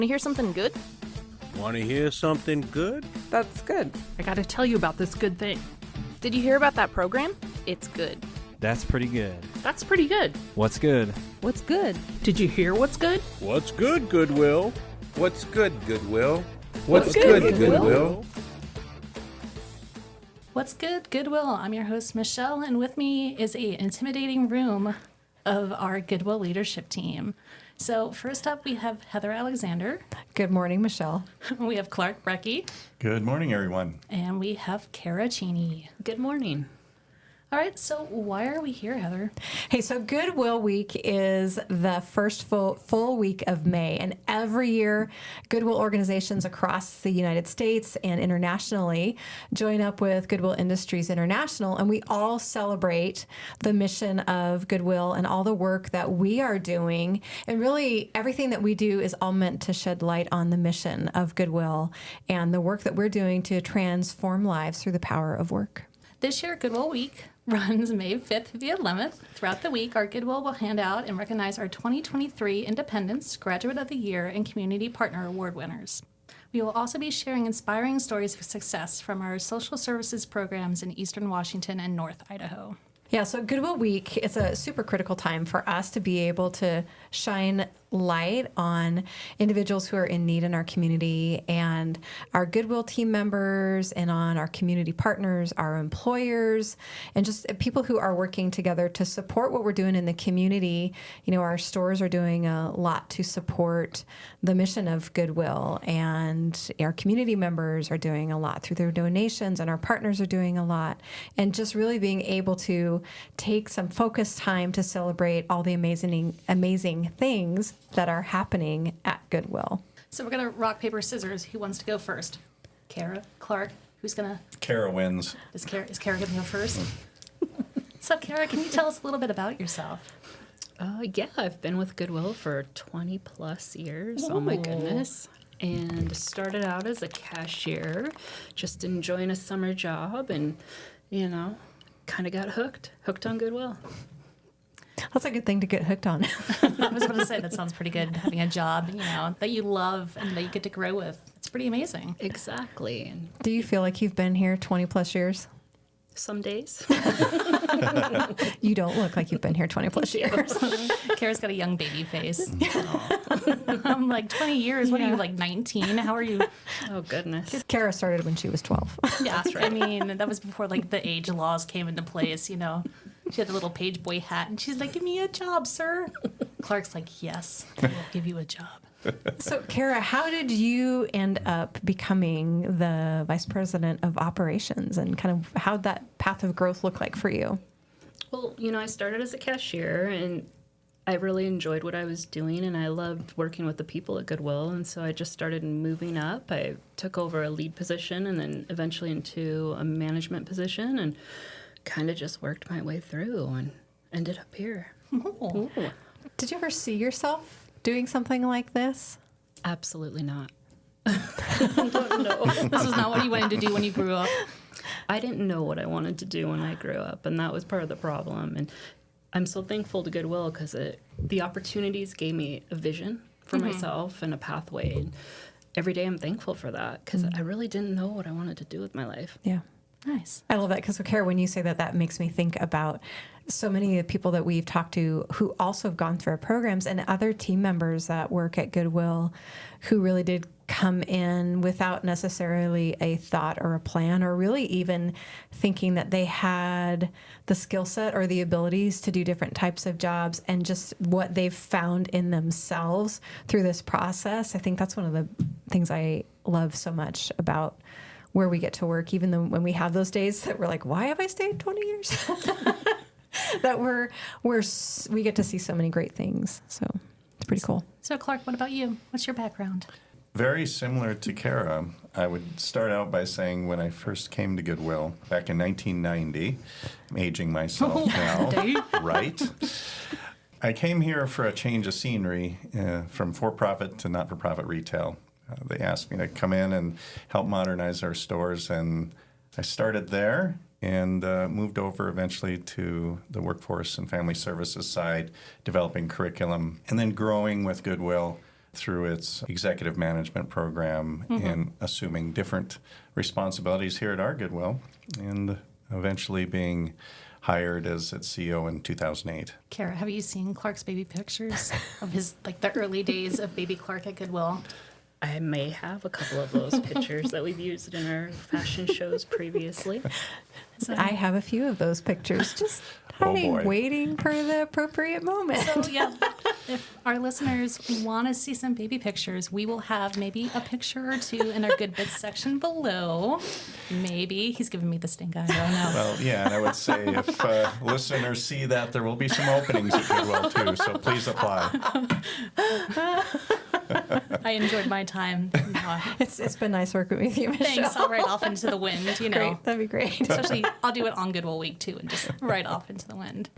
to hear something good? Want to hear something good? That's good. I gotta tell you about this good thing. Did you hear about that program? It's good. That's pretty good. That's pretty good. What's good? What's good? Did you hear what's good? What's good, Goodwill? What's good, Goodwill? What's good, Goodwill? What's good, Goodwill? I'm your host, Michelle, and with me is an intimidating room of our Goodwill leadership team. So first up, we have Heather Alexander. Good morning, Michelle. We have Clark Brecky. Good morning, everyone. And we have Kara Cheney. Good morning. All right, so why are we here, Heather? Hey, so Goodwill Week is the first full week of May, and every year Goodwill organizations across the United States and internationally join up with Goodwill Industries International, and we all celebrate the mission of Goodwill and all the work that we are doing, and really everything that we do is all meant to shed light on the mission of Goodwill and the work that we're doing to transform lives through the power of work. This year, Goodwill Week runs May 5th through the 11th. Throughout the week, our Goodwill will hand out and recognize our 2023 Independence, Graduate of the Year, and Community Partner Award winners. We will also be sharing inspiring stories of success from our social services programs in Eastern Washington and North Idaho. Yeah, so Goodwill Week is a super critical time for us to be able to shine light on individuals who are in need in our community and our Goodwill team members and on our community partners, our employers, and just people who are working together to support what we're doing in the community. You know, our stores are doing a lot to support the mission of Goodwill, and our community members are doing a lot through their donations, and our partners are doing a lot. And just really being able to take some focused time to celebrate all the amazing things that are happening at Goodwill. So we're going to rock, paper, scissors. Who wants to go first? Kara? Clark? Who's going to? Kara wins. Is Kara going to go first? So Kara, can you tell us a little bit about yourself? Yeah, I've been with Goodwill for 20 plus years. Oh my goodness. And started out as a cashier, just enjoying a summer job, and, you know, kind of got hooked on Goodwill. That's a good thing to get hooked on. I was about to say, that sounds pretty good, having a job, you know, that you love and that you get to grow with. It's pretty amazing. Exactly. And Do you feel like you've been here 20 plus years? some days. You don't look like you've been here 20 plus years. Kara's got a young baby face. I'm like, 20 years? What are you, like 19? How are you? Oh, goodness. Kara started when she was 12. Yeah, that's right. I mean, that was before like the age laws came into place, you know. She had a little page boy hat, and she's like, give me a job, sir. Clark's like, yes, I will give you a job. So, Kara, how did you end up becoming the vice president of operations, and kind of how'd that path of growth look like for you? Well, you know, I started as a cashier, and I really enjoyed what I was doing, and I loved working with the people at Goodwill, and so I just started moving up. I took over a lead position and then eventually into a management position, and kind of just worked my way through and ended up here. Oh. Did you ever see yourself doing something like this? Absolutely not. No, this was not what you wanted to do when you grew up. I didn't know what I wanted to do when I grew up, and that was part of the problem. And I'm so thankful to Goodwill because the opportunities gave me a vision for myself and a pathway. And every day I'm thankful for that because I really didn't know what I wanted to do with my life. Yeah. Nice. I love that because, Kara, when you say that, that makes me think about so many of the people that we've talked to who also have gone through our programs and other team members that work at Goodwill who really did come in without necessarily a thought or a plan or really even thinking that they had the skill set or the abilities to do different types of jobs, and just what they've found in themselves through this process. I think that's one of the things I love so much about where we get to work, even though when we have those days that we're like, why have I stayed 20 years? That we get to see so many great things. So it's pretty cool. So Clark, what about you? What's your background? Very similar to Kara. I would start out by saying when I first came to Goodwill back in 1990, I'm aging myself now, right? I came here for a change of scenery from for-profit to not-for-profit retail. They asked me to come in and help modernize our stores, and I started there and moved over eventually to the workforce and family services side, developing curriculum, and then growing with Goodwill through its executive management program and assuming different responsibilities here at our Goodwill and eventually being hired as its CEO in 2008. Kara, have you seen Clark's baby pictures of his, like the early days of baby Clark at Goodwill? I may have a couple of those pictures that we've used in our fashion shows previously. I have a few of those pictures just hiding, boy. waiting for the appropriate moment. So yeah, if our listeners want to see some baby pictures, we will have maybe a picture or two in our Good Bits section below. Maybe. He's giving me the stink eye. I don't know. Well, yeah, and I would say if listeners see that, there will be some openings at Goodwill too, so please apply. I enjoyed my time. It's been nice working with you, Michelle. Thanks. I'll ride off into the wind, you know. Great, that'd be great. Especially, I'll do it on Goodwill Week too and just ride off into the wind.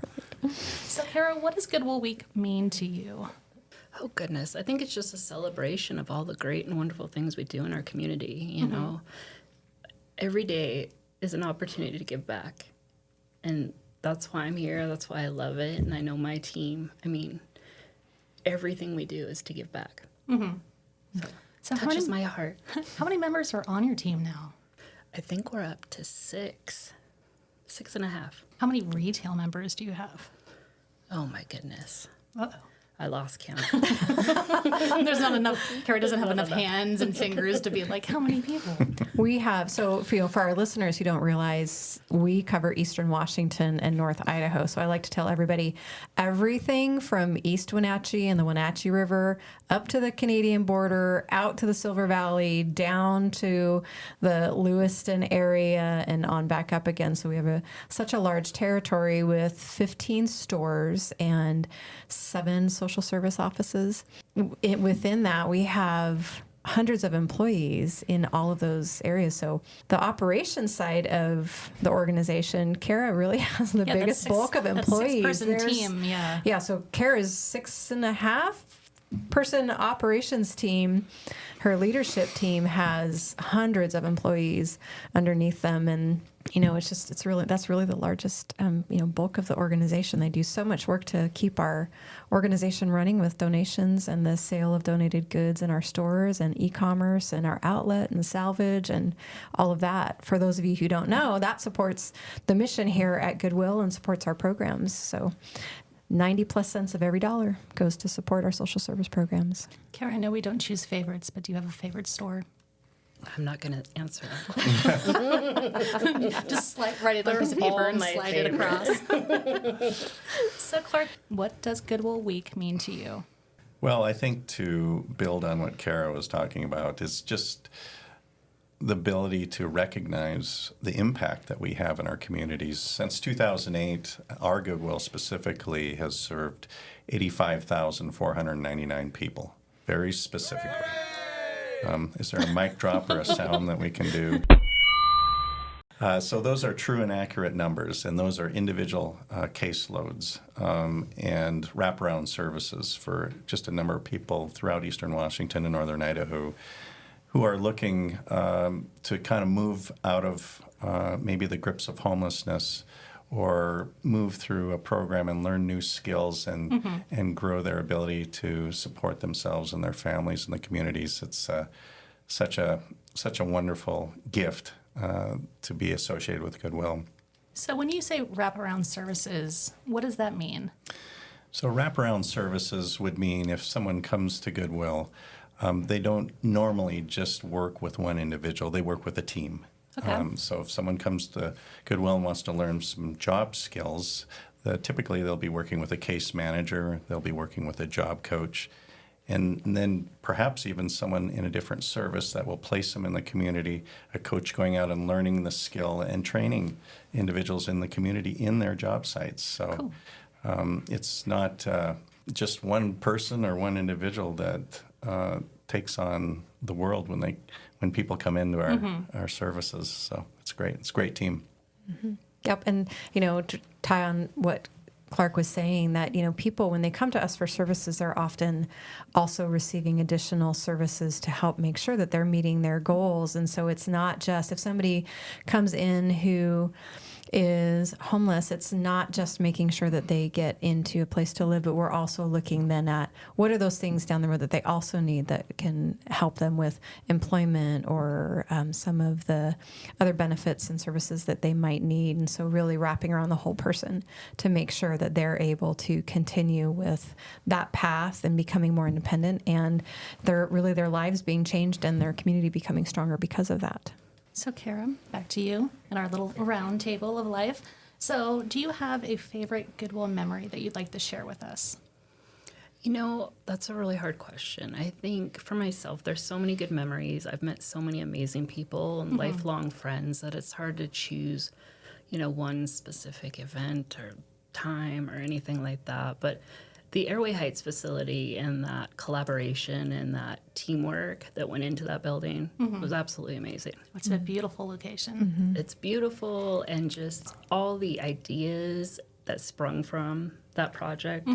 So, Kara, what does Goodwill Week mean to you? Oh, goodness. I think it's just a celebration of all the great and wonderful things we do in our community. You know, every day is an opportunity to give back. And that's why I'm here. That's why I love it. And I know my team. I mean, everything we do is to give back. So Touches my heart. how many members are on your team now? I think we're up to 6.5. How many retail members do you have? Oh, my goodness. Uh-oh. I lost count. There's not enough. Kara doesn't have enough hands and fingers to be like, how many people? We have, so for our listeners who don't realize, we cover Eastern Washington and North Idaho. So I like to tell everybody everything from East Wenatchee and the Wenatchee River up to the Canadian border, out to the Silver Valley, down to the Lewiston area, and on back up again. So we have such a large territory with 15 stores and 7 social service offices. Within that, we have hundreds of employees in all of those areas. So the operations side of the organization, Kara really has the biggest bulk of employees. That's 6-person team, yeah. Yeah, so Kara's 6.5 person operations team. Her leadership team has hundreds of employees underneath them, and that's really the largest bulk of the organization. They do so much work to keep our organization running with donations and the sale of donated goods in our stores and e-commerce and our outlet and salvage and all of that. For those of you who don't know, that supports the mission here at Goodwill and supports our programs. So 90+ cents of every dollar goes to support our social service programs. Kara, I know we don't choose favorites, but do you have a favorite store? I'm not going to answer that. Just write it on a piece of paper and slide it across. So, Clark, what does Goodwill Week mean to you? Well, I think to build on what Kara was talking about is just the ability to recognize the impact that we have in our communities. Since 2008, our Goodwill specifically has served 85,499 people, very specifically. Is there a mic drop or a sound that we can do? So those are true and accurate numbers, and those are individual caseloads and wraparound services for just a number of people throughout Eastern Washington and Northern Idaho who are looking to kind of move out of maybe the grips of homelessness or move through a program and learn new skills and grow their ability to support themselves and their families and the communities. It's such a wonderful gift to be associated with Goodwill. So when you say wraparound services, what does that mean? So wraparound services would mean if someone comes to Goodwill, they don't normally just work with one individual. They work with a team. Okay. So if someone comes to Goodwill and wants to learn some job skills, typically they'll be working with a case manager, they'll be working with a job coach, and then perhaps even someone in a different service that will place them in the community, a coach going out and learning the skill and training individuals in the community in their job sites. So it's not just one person or one individual that takes on the world when people come into our services. So it's great. It's a great team. Mm-hmm. Yep. And, to tie on what Clark was saying, that, people, when they come to us for services, are often also receiving additional services to help make sure that they're meeting their goals. And so it's not just if somebody comes in who is homeless, it's not just making sure that they get into a place to live, but we're also looking then at what are those things down the road that they also need that can help them with employment or some of the other benefits and services that they might need. And so really wrapping around the whole person to make sure that they're able to continue with that path and becoming more independent, and their lives being changed and their community becoming stronger because of that. So, Kara, back to you and our little round table of life. So, do you have a favorite Goodwill memory that you'd like to share with us? That's a really hard question. I think for myself, there's so many good memories. I've met so many amazing people and lifelong friends that it's hard to choose, one specific event or time or anything like that. But the Airway Heights facility and that collaboration and that teamwork that went into that building was absolutely amazing. It's a beautiful location. It's beautiful, and just all the ideas that sprung from that project,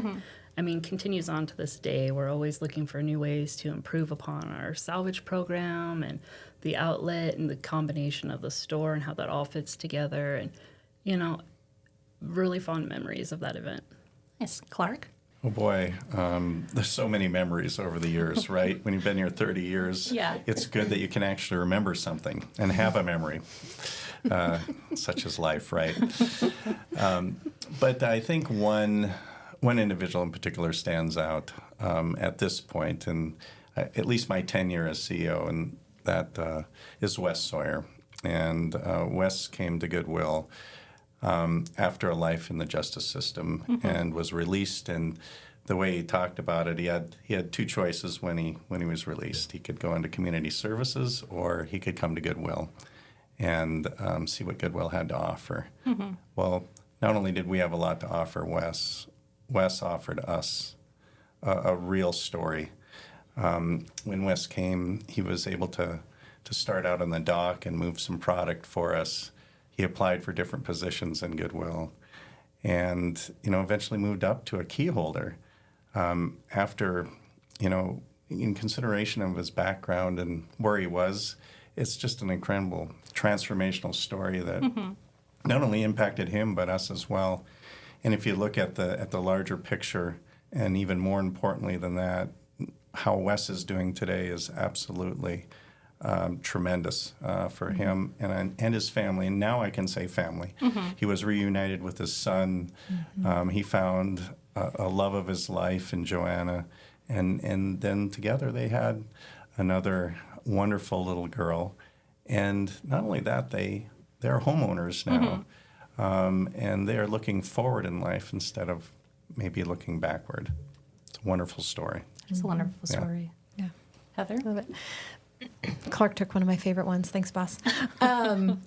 continues on to this day. We're always looking for new ways to improve upon our salvage program and the outlet and the combination of the store and how that all fits together. And, really fond memories of that event. Yes, Clark? Oh boy, there's so many memories over the years, right? When you've been here 30 years, it's good that you can actually remember something and have a memory, such as life, right? But I think one individual in particular stands out at this point, and at least my tenure as CEO, and that is Wes Sawyer. And Wes came to Goodwill after a life in the justice system and was released. And the way he talked about it, he had two choices when he was released. He could go into community services, or he could come to Goodwill and see what Goodwill had to offer. Well, not only did we have a lot to offer Wes offered us a real story. When Wes came, he was able to start out on the dock and move some product for us. He applied for different positions in Goodwill, and eventually moved up to a key holder. After, in consideration of his background and where he was, it's just an incredible transformational story that not only impacted him but us as well. And if you look at the larger picture, and even more importantly than that, how Wes is doing today is absolutely tremendous for him and his family. And now I can say family. He was reunited with his son. He found a love of his life in Joanna. And then together they had another wonderful little girl. And not only that, they're homeowners now. And they are looking forward in life instead of maybe looking backward. It's a wonderful story. It's a wonderful story. Yeah. Heather? Love it. Clark took one of my favorite ones. Thanks, boss. There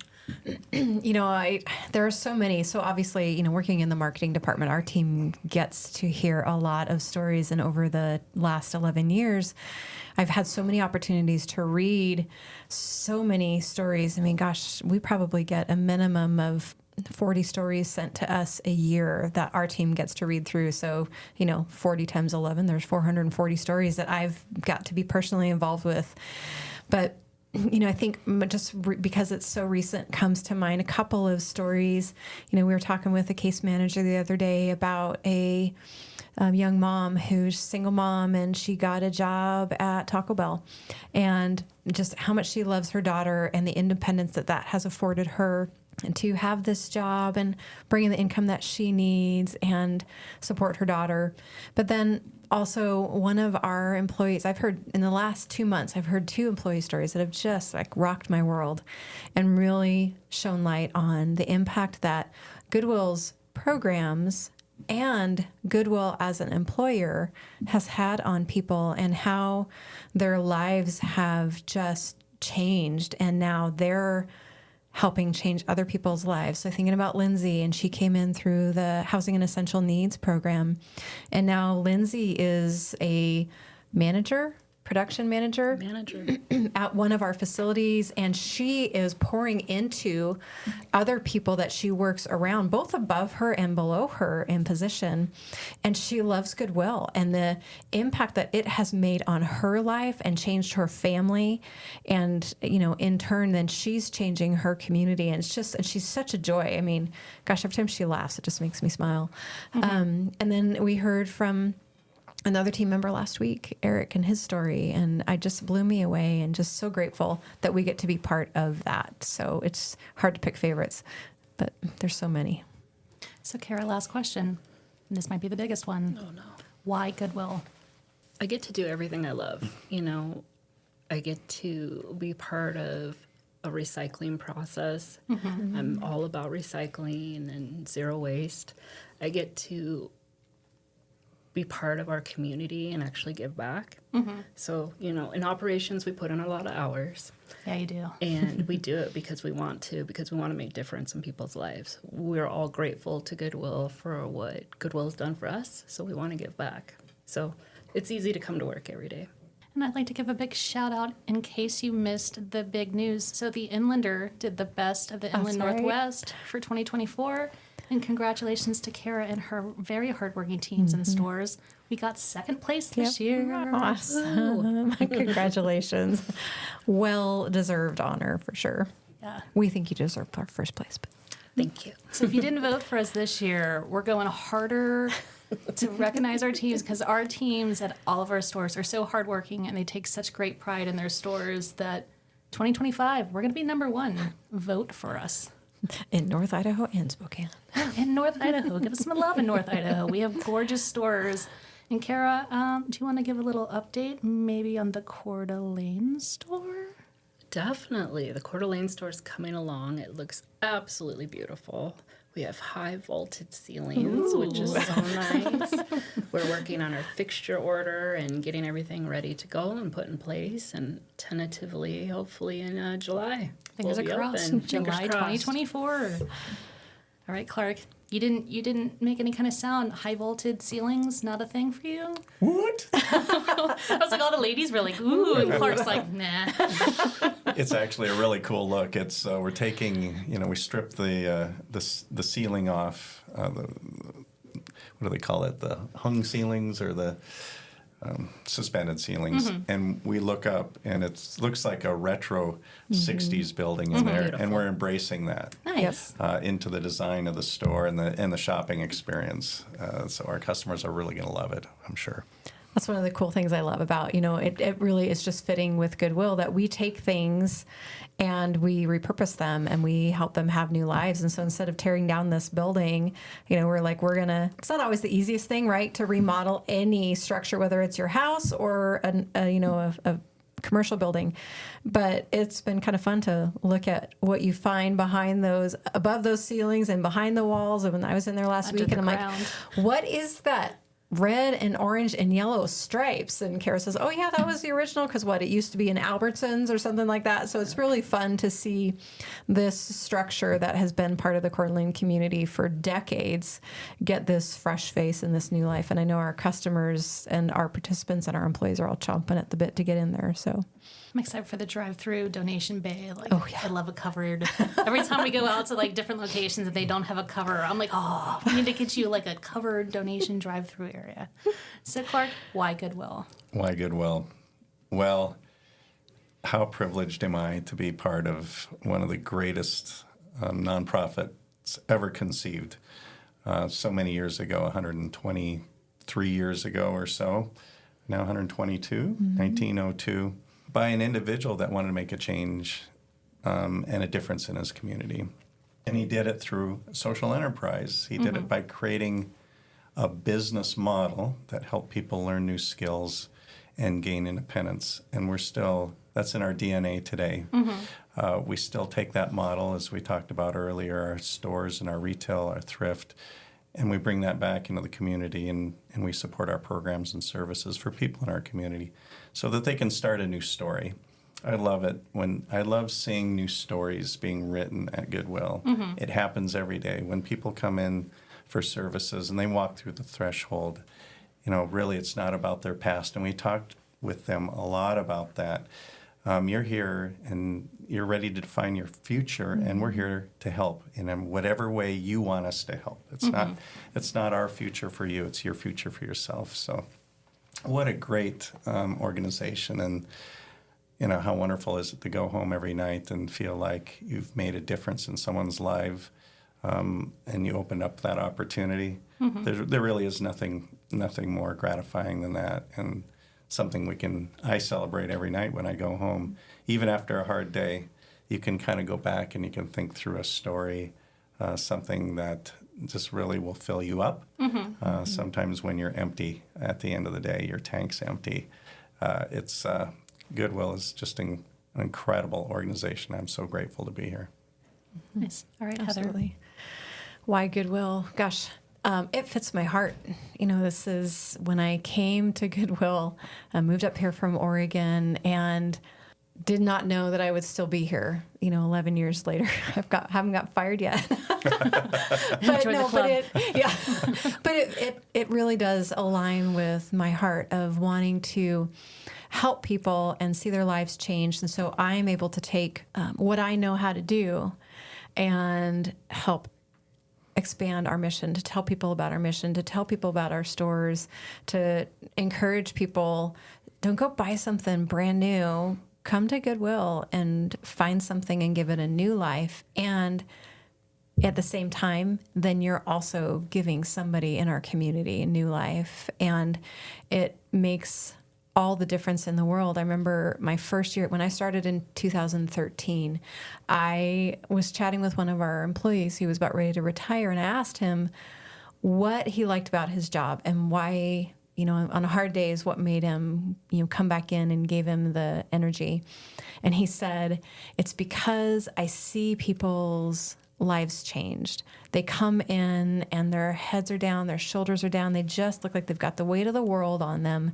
are so many. So obviously, working in the marketing department, our team gets to hear a lot of stories. And over the last 11 years, I've had so many opportunities to read so many stories. I mean, gosh, we probably get a minimum of 40 stories sent to us a year that our team gets to read through. So, 40 times 11, there's 440 stories that I've got to be personally involved with. But, I think because it's so recent comes to mind a couple of stories. We were talking with a case manager the other day about a young mom who's a single mom, and she got a job at Taco Bell, and just how much she loves her daughter and the independence that has afforded her, and to have this job and bring in the income that she needs and support her daughter. But then also one of our employees, I've heard in the last 2 months, I've heard 2 employee stories that have just rocked my world and really shone light on the impact that Goodwill's programs and Goodwill as an employer has had on people, and how their lives have just changed, and now they're helping change other people's lives. So thinking about Lindsay, and she came in through the Housing and Essential Needs program, and now Lindsay is a manager production manager at one of our facilities, and she is pouring into other people that she works around, both above her and below her in position. And she loves Goodwill and the impact that it has made on her life and changed her family. And, in turn, then she's changing her community. And she's such a joy. I mean, gosh, every time she laughs, it just makes me smile. And then we heard from another team member last week, Eric, and his story, and it just blew me away, and just so grateful that we get to be part of that. So it's hard to pick favorites, but there's so many. So, Kara, last question. This might be the biggest one. Oh, no. Why Goodwill? I get to do everything I love. I get to be part of a recycling process. I'm all about recycling and zero waste. I get to be part of our community and actually give back. So, in operations, we put in a lot of hours. Yeah, you do. And we do it because we want to make difference in people's lives. We're all grateful to Goodwill for what Goodwill has done for us, so we want to give back. So it's easy to come to work every day. And I'd like to give a big shout out in case you missed the big news. So the Inlander did the best of the Inland Northwest for 2024. And congratulations to Kara and her very hardworking teams in the stores. We got second place this year. Awesome. Congratulations. Well-deserved honor for sure. Yeah. We think you deserve our first place. But Thank you. So if you didn't vote for us this year, we're going harder to recognize our teams, because our teams at all of our stores are so hardworking and they take such great pride in their stores that 2025, we're going to be number one. Vote for us. in North Idaho and Spokane. In North Idaho. Give us some love in North Idaho. We have gorgeous stores. And Kara, do you want to give a little update maybe on the Coeur d'Alene store? Definitely. The Coeur d'Alene store is coming along. It looks absolutely beautiful. We have high vaulted ceilings, which is so nice. We're working on our fixture order and getting everything ready to go and put in place. And tentatively, hopefully in July, Fingers we'll be crossed. open. July 2024. All right, Clark. You didn't make any kind of sound. High vaulted ceilings, not a thing for you? What? I was like, all the ladies were like, ooh, and Clark's like, nah. It's actually a really cool look. It's we're taking, we stripped the ceiling off. What do they call it? The hung ceilings or the suspended ceilings, and we look up, and it looks like a retro '60s building in there, Beautiful. and we're embracing that Nice. into the design of the store and the shopping experience. So our customers are really going to love it, I'm sure. That's one of the cool things I love about, it really is just fitting with Goodwill that we take things and we repurpose them and we help them have new lives. And so instead of tearing down this building, it's not always the easiest thing, right, to remodel any structure, whether it's your house or a commercial building. But it's been kind of fun to look at what you find above those ceilings and behind the walls. And when I was in there last Under week, the and I'm ground. like, what is that? Red and orange and yellow stripes. And Kara says, oh, yeah, that was the original because it used to be in Albertsons or something like that. So it's really fun to see this structure that has been part of the Coeur d'Alene community for decades get this fresh face and this new life. And I know our customers and our participants and our employees are all chomping at the bit to get in there. So I'm excited for the drive-through donation bay. Oh, yeah. I love a covered. Every time we go out to different locations and they don't have a cover, I'm like, oh, we need to get you a covered donation drive-through area. So Clark, why Goodwill? Why Goodwill? Well, how privileged am I to be part of one of the greatest nonprofits ever conceived so many years ago, 123 years ago or so, now 122, 1902, by an individual that wanted to make a change and a difference in his community. And he did it through social enterprise. He did it by creating a business model that helped people learn new skills and gain independence. And that's in our DNA today. We still take that model, as we talked about earlier, our stores and our retail, our thrift, and we bring that back into the community, and we support our programs and services for people in our community so that they can start a new story. I love it I love seeing new stories being written at Goodwill. It happens every day. When people come in for services and they walk through the threshold, really it's not about their past. And we talked with them a lot about that. You're here and you're ready to define your future, and we're here to help in whatever way you want us to help. It's not our future for you; it's your future for yourself. So, what a great organization, and how wonderful is it to go home every night and feel like you've made a difference in someone's life, and you opened up that opportunity. There really is nothing more gratifying than that, and something I celebrate every night when I go home. Even after a hard day, you can kind of go back and you can think through a story, something that just really will fill you up. Sometimes when you're empty at the end of the day, your tank's empty. Goodwill is just an incredible organization. I'm so grateful to be here. Nice. All right, Heather. Absolutely. Why Goodwill? Gosh, it fits my heart. This is when I came to Goodwill. I moved up here from Oregon and did not know that I would still be here. 11 years later, haven't got fired yet. It really does align with my heart of wanting to help people and see their lives change. And so I'm able to take what I know how to do and help expand our mission, to tell people about our mission, to tell people about our stores, to encourage people, don't go buy something brand new. Come to Goodwill and find something and give it a new life. And at the same time, then you're also giving somebody in our community a new life. And it makes all the difference in the world. I remember my first year, when I started in 2013, I was chatting with one of our employees who was about ready to retire, and I asked him what he liked about his job and why, on hard days, what made him, come back in and gave him the energy. And he said, it's because I see people's lives changed. They come in and their heads are down, their shoulders are down. They just look like they've got the weight of the world on them.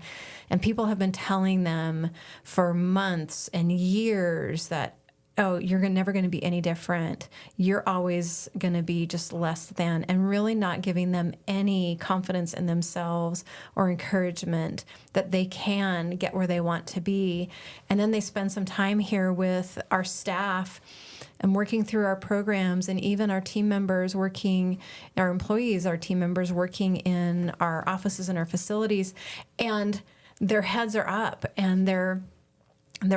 And people have been telling them for months and years that, oh, you're never going to be any different. You're always going to be just less than, and really not giving them any confidence in themselves or encouragement that they can get where they want to be. And then they spend some time here with our staff and working through our programs, and even our team members our employees, our team members working in our offices and our facilities, and their heads are up and they're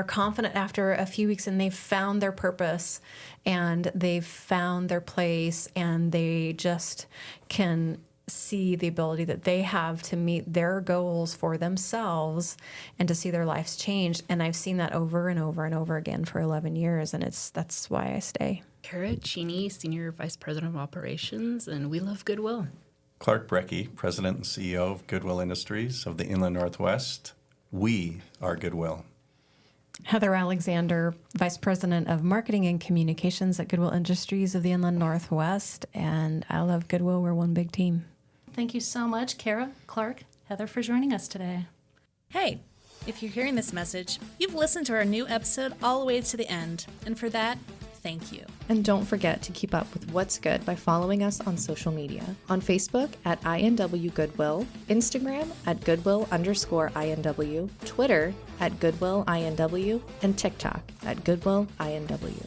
confident after a few weeks, and they've found their purpose and they've found their place, and they just can see the ability that they have to meet their goals for themselves and to see their lives change. And I've seen that over and over and over again for 11 years, and that's why I stay. Kara Cheney, Senior Vice President of Operations, and we love Goodwill. Clark Brecky, President and CEO of Goodwill Industries of the Inland Northwest. We are Goodwill. Heather Alexander, Vice President of Marketing and Communications at Goodwill Industries of the Inland Northwest, and I love Goodwill. We're one big team. Thank you so much, Kara, Clark, Heather, for joining us today. Hey, if you're hearing this message, you've listened to our new episode all the way to the end, and for that, thank you. And don't forget to keep up with What's Good by following us on social media. On Facebook at INW Goodwill, Instagram at Goodwill_INW, Twitter at Goodwill INW, and TikTok at Goodwill INW.